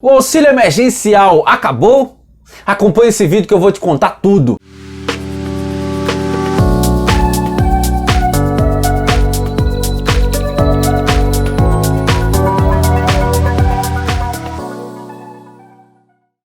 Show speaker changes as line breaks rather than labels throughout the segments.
O auxílio emergencial acabou? Acompanhe esse vídeo que eu vou te contar tudo.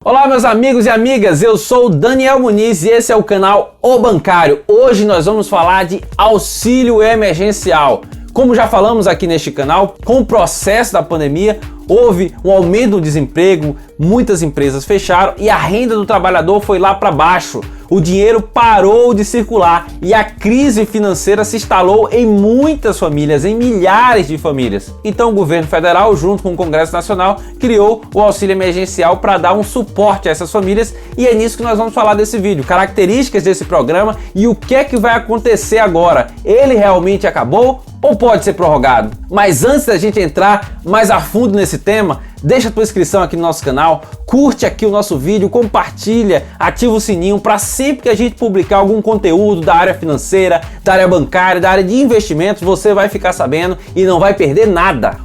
Olá meus amigos e amigas, eu sou o Daniel Muniz e esse é o canal O Bancário. Hoje nós vamos falar de auxílio emergencial. Como já falamos aqui neste canal, com o processo da pandemia, houve um aumento do desemprego, muitas empresas fecharam e a renda do trabalhador foi lá para baixo. O dinheiro parou de circular e a crise financeira se instalou em muitas famílias, em milhares de famílias. Então o governo federal, junto com o Congresso Nacional, criou o auxílio emergencial para dar um suporte a essas famílias e é nisso que nós vamos falar desse vídeo. Características desse programa e o que é que vai acontecer agora. Ele realmente acabou ou pode ser prorrogado? Mas antes da gente entrar mais a fundo nesse tema, deixa a tua inscrição aqui no nosso canal, curte aqui o nosso vídeo, compartilha, ativa o sininho para sempre que a gente publicar algum conteúdo da área financeira, da área bancária, da área de investimentos, você vai ficar sabendo e não vai perder nada.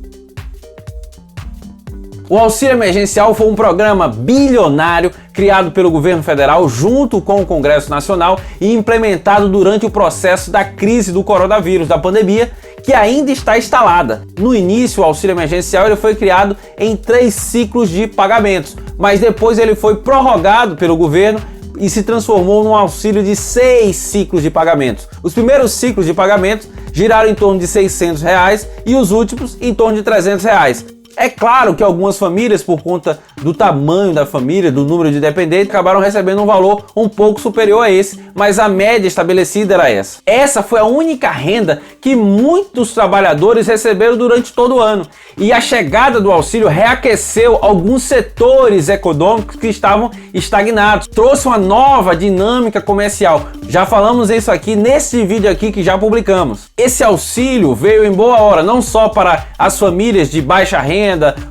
O auxílio emergencial foi um programa bilionário criado pelo governo federal junto com o Congresso Nacional e implementado durante o processo da crise do coronavírus, da pandemia, que ainda está instalada. No início, o auxílio emergencial ele foi criado em 3 ciclos de pagamentos, mas depois ele foi prorrogado pelo governo e se transformou num auxílio de 6 ciclos de pagamentos. Os primeiros ciclos de pagamentos giraram em torno de R$600 e os últimos em torno de R$300. É claro que algumas famílias, por conta do tamanho da família, do número de dependentes, acabaram recebendo um valor um pouco superior a esse, mas a média estabelecida era essa. Essa foi a única renda que muitos trabalhadores receberam durante todo o ano. E a chegada do auxílio reaqueceu alguns setores econômicos que estavam estagnados, trouxe uma nova dinâmica comercial. Já falamos isso aqui nesse vídeo aqui que já publicamos. Esse auxílio veio em boa hora, não só para as famílias de baixa renda,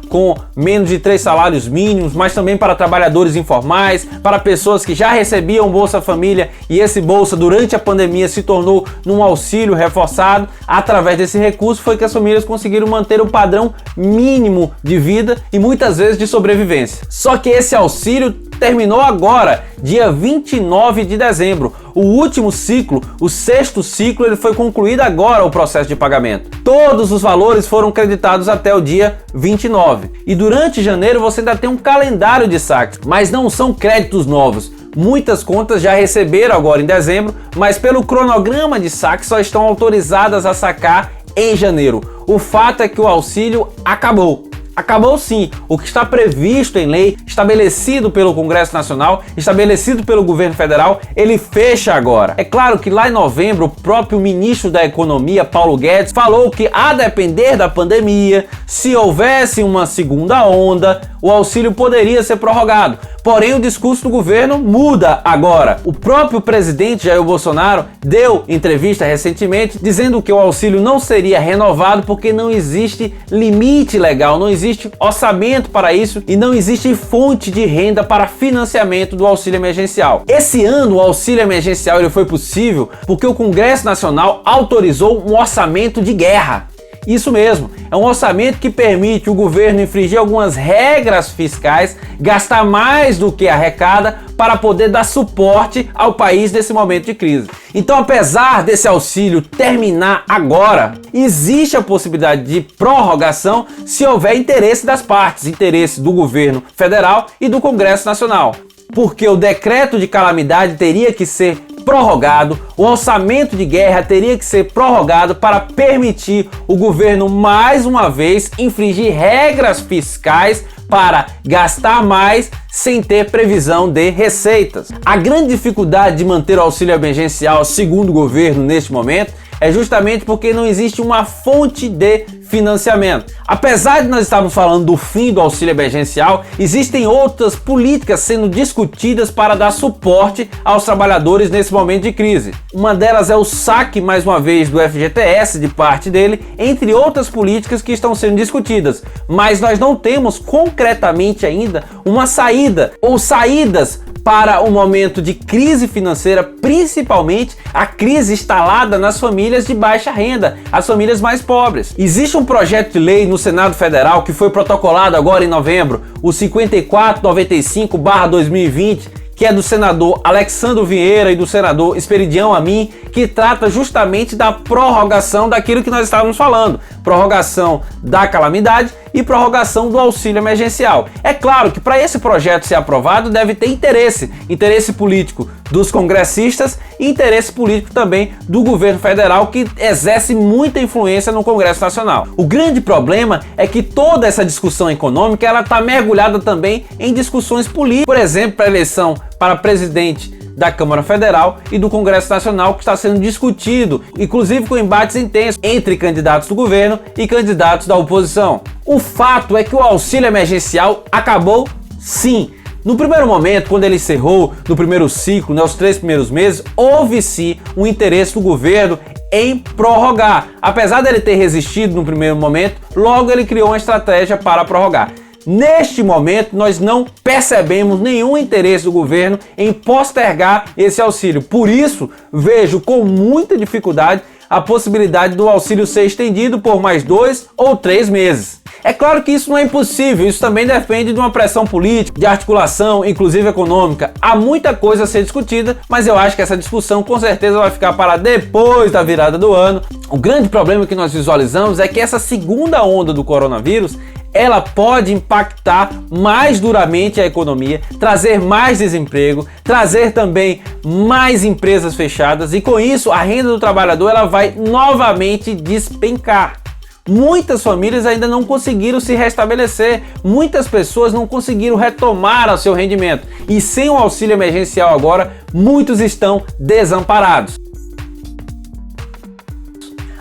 com menos de 3 salários mínimos, mas também para trabalhadores informais, para pessoas que já recebiam Bolsa Família e esse Bolsa durante a pandemia se tornou num auxílio reforçado. Através desse recurso foi que as famílias conseguiram manter o padrão mínimo de vida e muitas vezes de sobrevivência. Só que esse auxílio terminou agora, dia 29 de dezembro. O último ciclo, o 6º ciclo, ele foi concluído agora o processo de pagamento. Todos os valores foram creditados até o dia 29. E durante janeiro você ainda tem um calendário de saques, mas não são créditos novos. Muitas contas já receberam agora em dezembro, mas pelo cronograma de saques só estão autorizadas a sacar em janeiro. O fato é que o auxílio acabou. Acabou sim. O que está previsto em lei, estabelecido pelo Congresso Nacional, estabelecido pelo governo federal, ele fecha agora. É claro que lá em novembro, o próprio ministro da Economia, Paulo Guedes, falou que a depender da pandemia, se houvesse uma segunda onda, o auxílio poderia ser prorrogado. Porém, o discurso do governo muda agora. O próprio presidente Jair Bolsonaro deu entrevista recentemente dizendo que o auxílio não seria renovado porque não existe limite legal, não existe orçamento para isso e não existe fonte de renda para financiamento do auxílio emergencial. Esse ano o auxílio emergencial ele foi possível porque o Congresso Nacional autorizou um orçamento de guerra. Isso mesmo, é um orçamento que permite o governo infringir algumas regras fiscais, gastar mais do que arrecada para poder dar suporte ao país nesse momento de crise. Então, apesar desse auxílio terminar agora, existe a possibilidade de prorrogação se houver interesse das partes, interesse do governo federal e do Congresso Nacional. Porque o decreto de calamidade teria que ser prorrogado, o orçamento de guerra teria que ser prorrogado para permitir o governo mais uma vez infringir regras fiscais para gastar mais sem ter previsão de receitas. A grande dificuldade de manter o auxílio emergencial, segundo o governo neste momento, é justamente porque não existe uma fonte de financiamento. Apesar de nós estarmos falando do fim do auxílio emergencial, existem outras políticas sendo discutidas para dar suporte aos trabalhadores nesse momento de crise. Uma delas é o saque, mais uma vez, do FGTS, de parte dele, entre outras políticas que estão sendo discutidas. Mas nós não temos concretamente ainda uma saída ou saídas para um momento de crise financeira, principalmente a crise instalada nas famílias de baixa renda, as famílias mais pobres. Existe um projeto de lei no Senado Federal que foi protocolado agora em novembro, o 5495/2020, que é do senador Alexandro Vieira e do senador Esperidião Amin, que trata justamente da prorrogação daquilo que nós estávamos falando, prorrogação da calamidade e prorrogação do auxílio emergencial. É claro que para esse projeto ser aprovado deve ter interesse político dos congressistas e interesse político também do governo federal, que exerce muita influência no Congresso Nacional. O grande problema é que toda essa discussão econômica ela está mergulhada também em discussões políticas, por exemplo, para a eleição para presidente da Câmara Federal e do Congresso Nacional, que está sendo discutido, inclusive com embates intensos entre candidatos do governo e candidatos da oposição. O fato é que o auxílio emergencial acabou sim. No primeiro momento, quando ele encerrou, no primeiro ciclo, nos 3 primeiros meses, houve sim um interesse do governo em prorrogar. Apesar dele ter resistido no primeiro momento, logo ele criou uma estratégia para prorrogar. Neste momento, nós não percebemos nenhum interesse do governo em postergar esse auxílio. Por isso, vejo com muita dificuldade a possibilidade do auxílio ser estendido por mais 2 ou 3 meses. É claro que isso não é impossível, isso também depende de uma pressão política, de articulação, inclusive econômica. Há muita coisa a ser discutida, mas eu acho que essa discussão com certeza vai ficar para depois da virada do ano. O grande problema que nós visualizamos é que essa segunda onda do coronavírus ela pode impactar mais duramente a economia, trazer mais desemprego, trazer também mais empresas fechadas e com isso a renda do trabalhador ela vai novamente despencar. Muitas famílias ainda não conseguiram se restabelecer, muitas pessoas não conseguiram retomar o seu rendimento e sem o auxílio emergencial agora, muitos estão desamparados.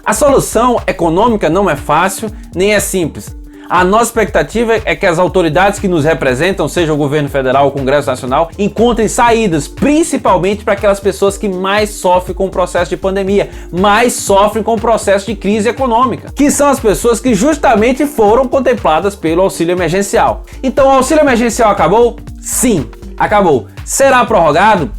A solução econômica não é fácil, nem é simples. A nossa expectativa é que as autoridades que nos representam, seja o governo federal ou o Congresso Nacional, encontrem saídas, principalmente para aquelas pessoas que mais sofrem com o processo de pandemia, mais sofrem com o processo de crise econômica, que são as pessoas que justamente foram contempladas pelo auxílio emergencial. Então, o auxílio emergencial acabou? Sim, acabou. Será prorrogado?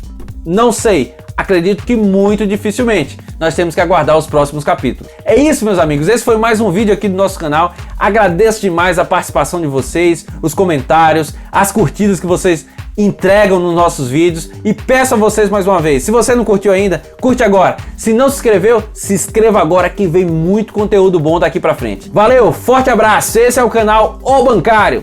Não sei. Acredito que muito dificilmente. Nós temos que aguardar os próximos capítulos. É isso, meus amigos. Esse foi mais um vídeo aqui do nosso canal. Agradeço demais a participação de vocês, os comentários, as curtidas que vocês entregam nos nossos vídeos e peço a vocês mais uma vez, se você não curtiu ainda, curte agora. Se não se inscreveu, se inscreva agora que vem muito conteúdo bom daqui pra frente. Valeu, forte abraço. Esse é o canal O Bancário.